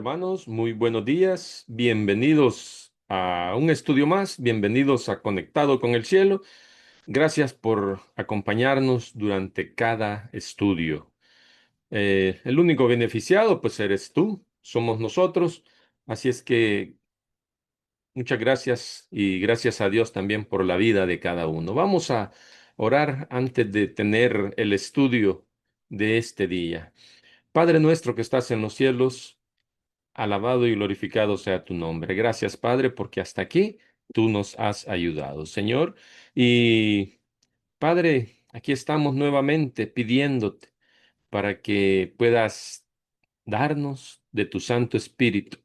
hermanos, muy buenos días. Bienvenidos a un estudio más. Bienvenidos a Conectado con el Cielo. Gracias por acompañarnos durante cada estudio. El único beneficiado, pues eres tú, somos nosotros. Así es que muchas gracias y gracias a Dios también por la vida de cada uno. Vamos a orar antes de tener el estudio de este día. Padre nuestro que estás en los cielos. Alabado y glorificado sea tu nombre. Gracias, Padre, porque hasta aquí tú nos has ayudado, Señor. Y Padre, aquí estamos nuevamente pidiéndote para que puedas darnos de tu Santo Espíritu,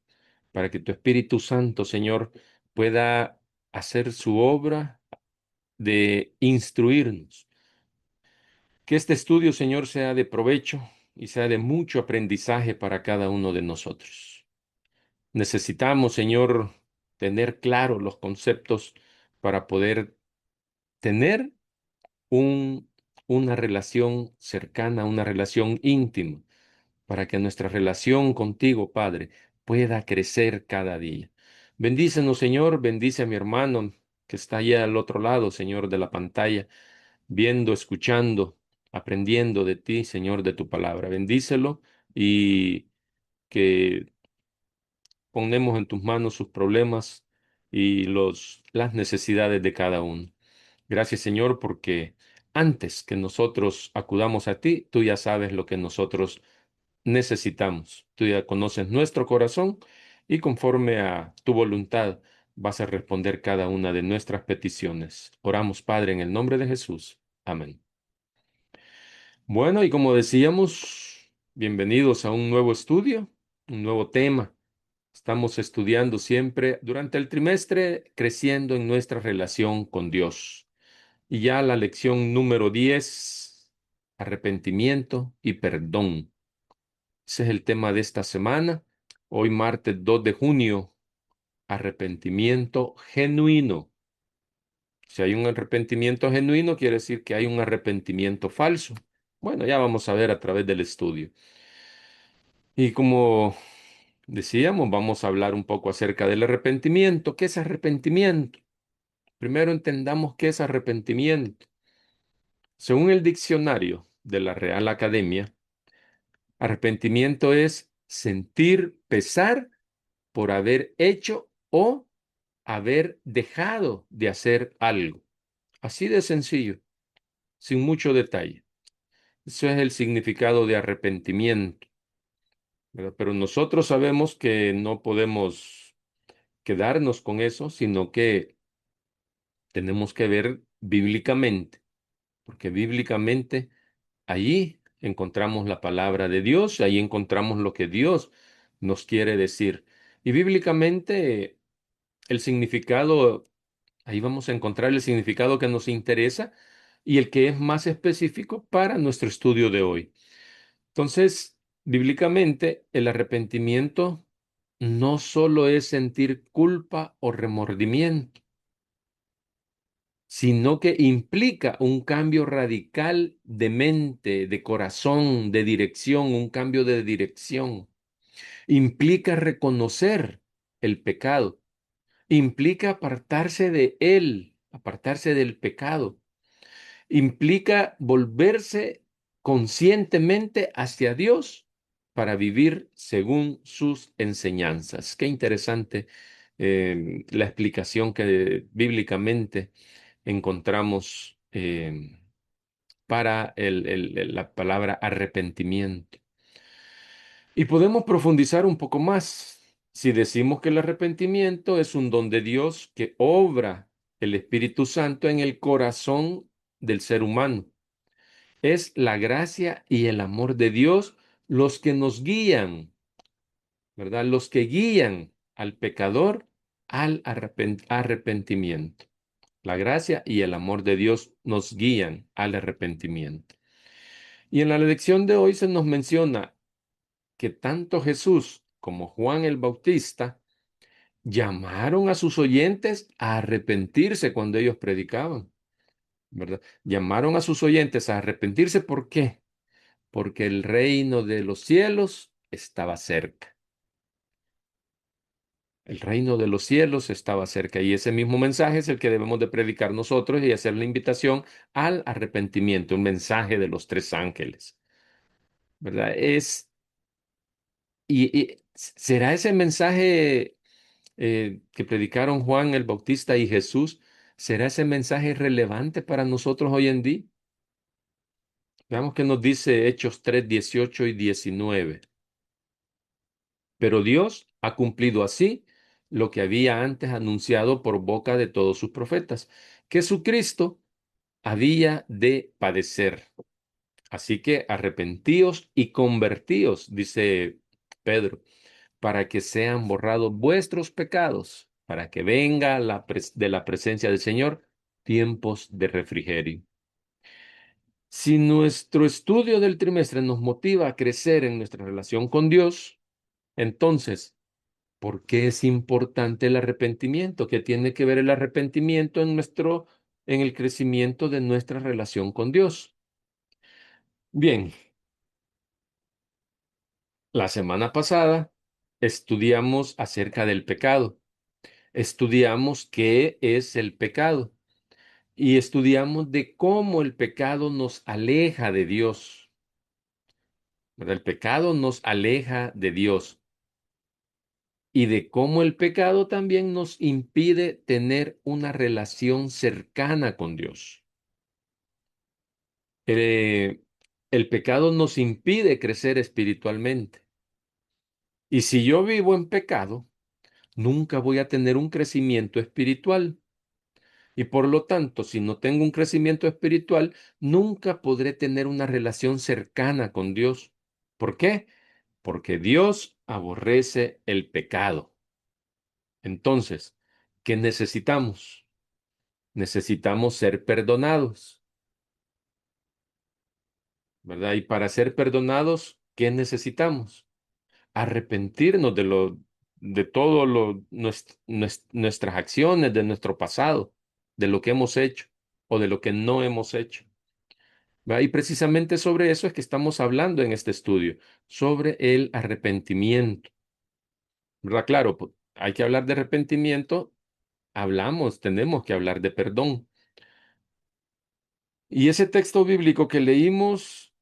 para que tu Espíritu Santo, Señor, pueda hacer su obra de instruirnos. Que este estudio, Señor, sea de provecho y sea de mucho aprendizaje para cada uno de nosotros. Necesitamos, Señor, tener claros los conceptos para poder tener un, una relación cercana, una relación íntima, para que nuestra relación contigo, Padre, pueda crecer cada día. Bendícenos, Señor, bendice a mi hermano que está allá al otro lado, Señor, de la pantalla, viendo, escuchando, aprendiendo de ti, Señor, de tu palabra. Bendícelo y que ponemos en tus manos sus problemas y las necesidades de cada uno. Gracias, Señor, porque antes que nosotros acudamos a ti, tú ya sabes lo que nosotros necesitamos. Tú ya conoces nuestro corazón y conforme a tu voluntad vas a responder cada una de nuestras peticiones. Oramos, Padre, en el nombre de Jesús. Amén. Bueno, y como decíamos, bienvenidos a un nuevo estudio, un nuevo tema. Estamos estudiando siempre durante el trimestre, creciendo en nuestra relación con Dios. Y ya la lección número 10, arrepentimiento y perdón. Ese es el tema de esta semana. Hoy martes 2 de junio, arrepentimiento genuino. Si hay un arrepentimiento genuino, quiere decir que hay un arrepentimiento falso. Bueno, ya vamos a ver a través del estudio. Y como decíamos, vamos a hablar un poco acerca del arrepentimiento. ¿Qué es arrepentimiento? Primero entendamos qué es arrepentimiento. Según el diccionario de la Real Academia, arrepentimiento es sentir pesar por haber hecho o haber dejado de hacer algo. Así de sencillo, sin mucho detalle. Eso es el significado de arrepentimiento, ¿verdad? Pero nosotros sabemos que no podemos quedarnos con eso, sino que tenemos que ver bíblicamente, porque bíblicamente allí encontramos la palabra de Dios, ahí encontramos lo que Dios nos quiere decir. Y bíblicamente el significado, ahí vamos a encontrar el significado que nos interesa y el que es más específico para nuestro estudio de hoy. Entonces, bíblicamente, el arrepentimiento no solo es sentir culpa o remordimiento, sino que implica un cambio radical de mente, de corazón, de dirección, un cambio de dirección. Implica reconocer el pecado, implica apartarse de él, apartarse del pecado, implica volverse conscientemente hacia Dios para vivir según sus enseñanzas. Qué interesante la explicación que bíblicamente encontramos para la palabra arrepentimiento. Y podemos profundizar un poco más si decimos que el arrepentimiento es un don de Dios que obra el Espíritu Santo en el corazón del ser humano. Es la gracia y el amor de Dios los que nos guían, ¿verdad? Los que guían al pecador al arrepentimiento. La gracia y el amor de Dios nos guían al arrepentimiento. Y en la lección de hoy se nos menciona que tanto Jesús como Juan el Bautista llamaron a sus oyentes a arrepentirse cuando ellos predicaban, ¿verdad? Llamaron a sus oyentes a arrepentirse. ¿Por qué? Porque el reino de los cielos estaba cerca. El reino de los cielos estaba cerca y ese mismo mensaje es el que debemos de predicar nosotros y hacer la invitación al arrepentimiento, un mensaje de los tres ángeles, ¿verdad? ¿Será ese mensaje que predicaron Juan el Bautista y Jesús, será ese mensaje relevante para nosotros hoy en día? Veamos qué nos dice Hechos 3, 18 y 19. Pero Dios ha cumplido así lo que había antes anunciado por boca de todos sus profetas, que Jesucristo había de padecer. Así que arrepentíos y convertíos, dice Pedro, para que sean borrados vuestros pecados, para que venga de la presencia del Señor tiempos de refrigerio. Si nuestro estudio del trimestre nos motiva a crecer en nuestra relación con Dios, entonces, ¿por qué es importante el arrepentimiento? ¿Qué tiene que ver el arrepentimiento en el crecimiento de nuestra relación con Dios? Bien, la semana pasada estudiamos acerca del pecado. Estudiamos qué es el pecado y estudiamos de cómo el pecado nos aleja de Dios. ¿Verdad? El pecado nos aleja de Dios y de cómo el pecado también nos impide tener una relación cercana con Dios. Eh, el pecado nos impide crecer espiritualmente. Y si yo vivo en pecado, nunca voy a tener un crecimiento espiritual. Y por lo tanto, si no tengo un crecimiento espiritual, nunca podré tener una relación cercana con Dios. ¿Por qué? Porque Dios aborrece el pecado. Entonces, ¿qué necesitamos? Necesitamos ser perdonados, ¿verdad? Y para ser perdonados, ¿qué necesitamos? Arrepentirnos de todo nuestras acciones, de nuestro pasado, de lo que hemos hecho o de lo que no hemos hecho. ¿Va? Y precisamente sobre eso es que estamos hablando en este estudio, sobre el arrepentimiento. ¿Verdad? Claro, hay que hablar de arrepentimiento, tenemos que hablar de perdón. Y ese texto bíblico que leímos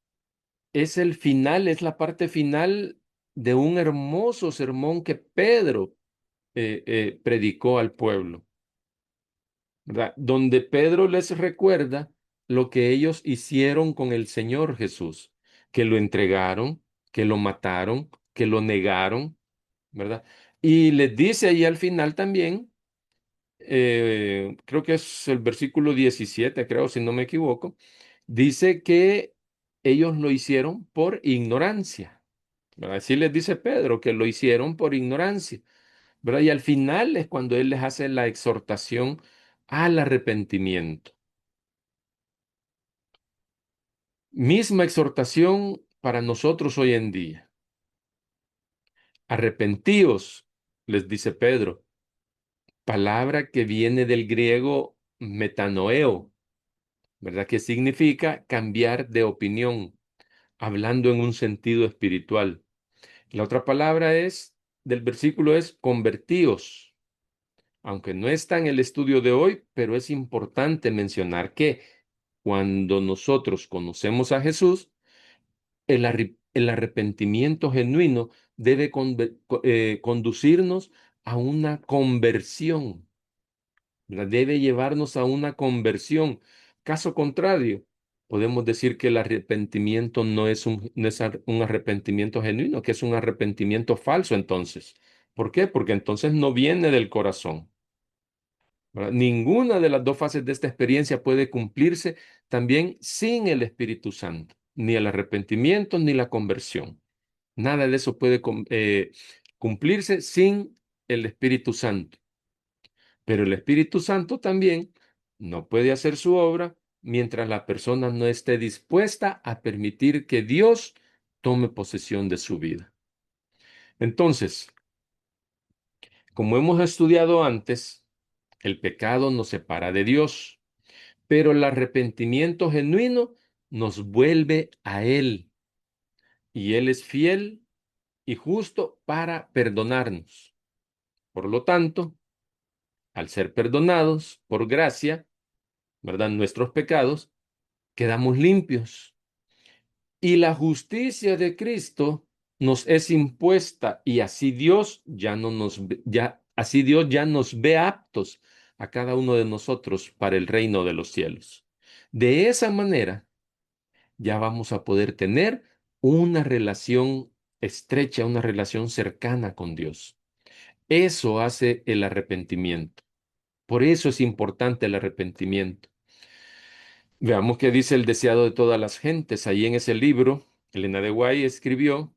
es el final, es la parte final de un hermoso sermón que Pedro predicó al pueblo, ¿verdad? Donde Pedro les recuerda lo que ellos hicieron con el Señor Jesús, que lo entregaron, que lo mataron, que lo negaron, ¿verdad? Y les dice ahí al final también, creo que es el versículo 17, creo, si no me equivoco, dice que ellos lo hicieron por ignorancia, ¿verdad? Así les dice Pedro, que lo hicieron por ignorancia. ¿Verdad? Y al final es cuando él les hace la exhortación al arrepentimiento. Misma exhortación para nosotros hoy en día. Arrepentíos, les dice Pedro, palabra que viene del griego metanoeo, ¿verdad? Que significa cambiar de opinión, hablando en un sentido espiritual. La otra palabra del versículo es convertíos. Aunque no está en el estudio de hoy, pero es importante mencionar que cuando nosotros conocemos a Jesús, el arrepentimiento genuino debe conducirnos a una conversión, ¿verdad? Debe llevarnos a una conversión. Caso contrario, podemos decir que el arrepentimiento no es un arrepentimiento genuino, que es un arrepentimiento falso entonces. ¿Por qué? Porque entonces no viene del corazón. ¿Verdad? Ninguna de las dos fases de esta experiencia puede cumplirse también sin el Espíritu Santo, ni el arrepentimiento ni la conversión. Nada de eso puede cumplirse sin el Espíritu Santo. Pero el Espíritu Santo también no puede hacer su obra mientras la persona no esté dispuesta a permitir que Dios tome posesión de su vida. Entonces, como hemos estudiado antes, el pecado nos separa de Dios. Pero el arrepentimiento genuino nos vuelve a Él y Él es fiel y justo para perdonarnos. Por lo tanto, al ser perdonados por gracia, ¿verdad? Nuestros pecados, quedamos limpios. Y la justicia de Cristo nos es impuesta y así Dios ya no nos así Dios ya nos ve aptos a cada uno de nosotros para el reino de los cielos. De esa manera ya vamos a poder tener una relación estrecha, una relación cercana con Dios. Eso hace el arrepentimiento. Por eso es importante el arrepentimiento. Veamos qué dice el deseado de todas las gentes. Ahí en ese libro, Elena de Guay escribió,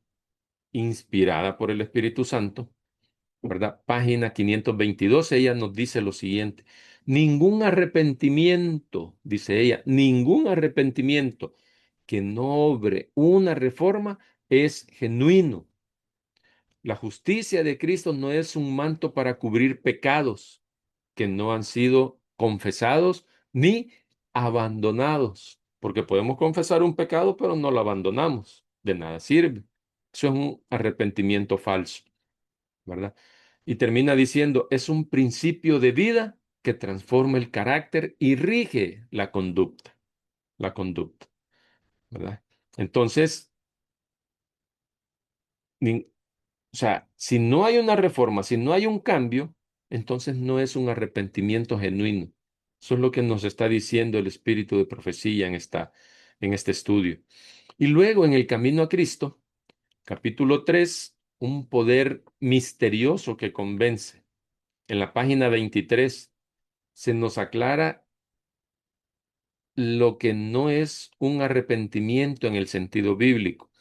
inspirada por el Espíritu Santo, ¿verdad? Página 522, ella nos dice lo siguiente: ningún arrepentimiento, dice ella, ningún arrepentimiento que no obre una reforma es genuino. La justicia de Cristo no es un manto para cubrir pecados que no han sido confesados ni abandonados, porque podemos confesar un pecado, pero no lo abandonamos, de nada sirve. Eso es un arrepentimiento falso, ¿verdad? Y termina diciendo, es un principio de vida que transforma el carácter y rige la conducta, ¿verdad? Entonces, nin- o sea, si no hay una reforma, si no hay un cambio, entonces no es un arrepentimiento genuino. Eso es lo que nos está diciendo el espíritu de profecía en este estudio. Y luego en el camino a Cristo, capítulo 3, un poder misterioso que convence. En la página 23 se nos aclara lo que no es un arrepentimiento en el sentido bíblico.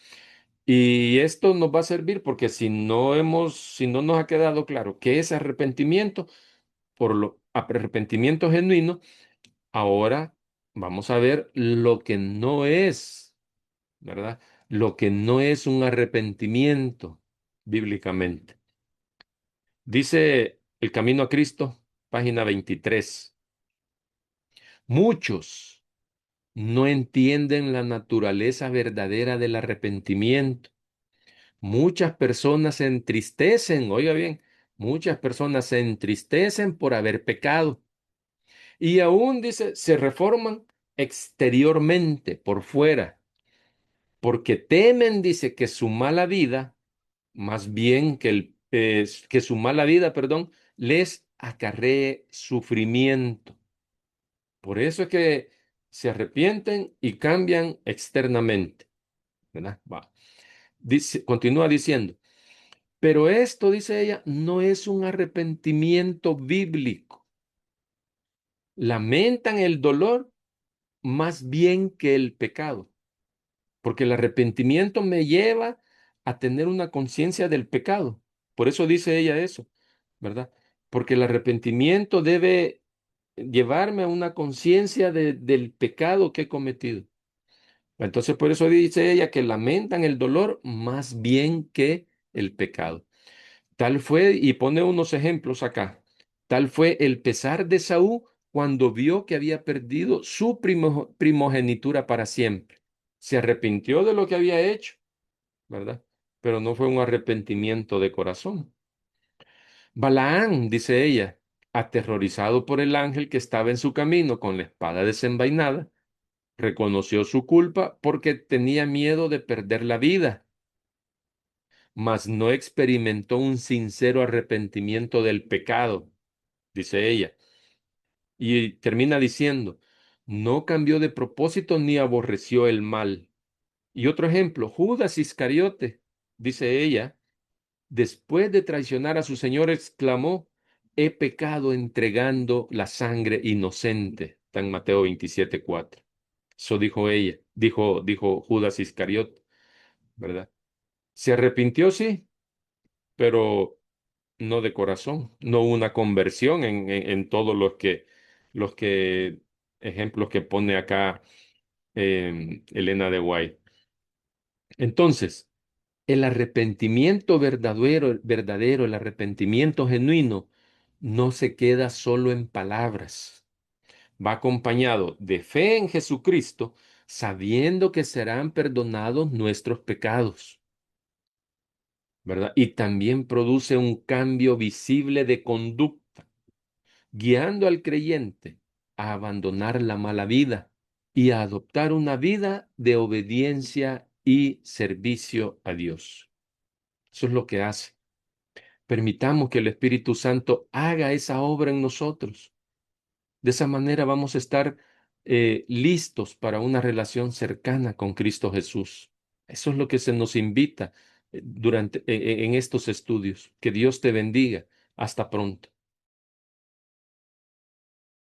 Y esto nos va a servir porque si no nos ha quedado claro qué es arrepentimiento, arrepentimiento genuino, ahora vamos a ver lo que no es, ¿verdad? Lo que no es un arrepentimiento bíblicamente. Dice El Camino a Cristo, página 23. Muchos no entienden la naturaleza verdadera del arrepentimiento. Muchas personas se entristecen, oiga bien, muchas personas se entristecen por haber pecado y aún, dice, se reforman exteriormente, por fuera, porque temen, dice, que su mala vida, más bien que su mala vida, perdón, les acarree sufrimiento. Por eso es que se arrepienten y cambian externamente, ¿verdad? Va. Continúa diciendo. Pero esto, dice ella, no es un arrepentimiento bíblico. Lamentan el dolor más bien que el pecado, porque el arrepentimiento me lleva a tener una conciencia del pecado. Por eso dice ella eso, ¿verdad? Porque el arrepentimiento debe llevarme a una conciencia del pecado que he cometido. Entonces, por eso dice ella que lamentan el dolor más bien que el pecado. Tal fue, y pone unos ejemplos acá, tal fue el pesar de Saúl cuando vio que había perdido su primogenitura para siempre. Se arrepintió de lo que había hecho, ¿verdad? Pero no fue un arrepentimiento de corazón. Balaán, dice ella, aterrorizado por el ángel que estaba en su camino con la espada desenvainada, reconoció su culpa porque tenía miedo de perder la vida, mas no experimentó un sincero arrepentimiento del pecado, dice ella. Y termina diciendo, no cambió de propósito ni aborreció el mal. Y otro ejemplo, Judas Iscariote, dice ella, después de traicionar a su Señor, exclamó, he pecado entregando la sangre inocente. Está en Mateo 27:4. Eso dijo ella, dijo Judas Iscariote, ¿verdad? Se arrepintió, sí, pero no de corazón, no hubo una conversión en todos los que, ejemplos que pone acá Elena de White. Entonces, el arrepentimiento verdadero, el arrepentimiento genuino, no se queda solo en palabras. Va acompañado de fe en Jesucristo, sabiendo que serán perdonados nuestros pecados. ¿verdad? Y también produce un cambio visible de conducta, guiando al creyente a abandonar la mala vida y a adoptar una vida de obediencia y servicio a Dios. Eso es lo que hace. Permitamos que el Espíritu Santo haga esa obra en nosotros. De esa manera vamos a estar listos para una relación cercana con Cristo Jesús. Eso es lo que se nos invita en estos estudios. Que Dios te bendiga. Hasta pronto.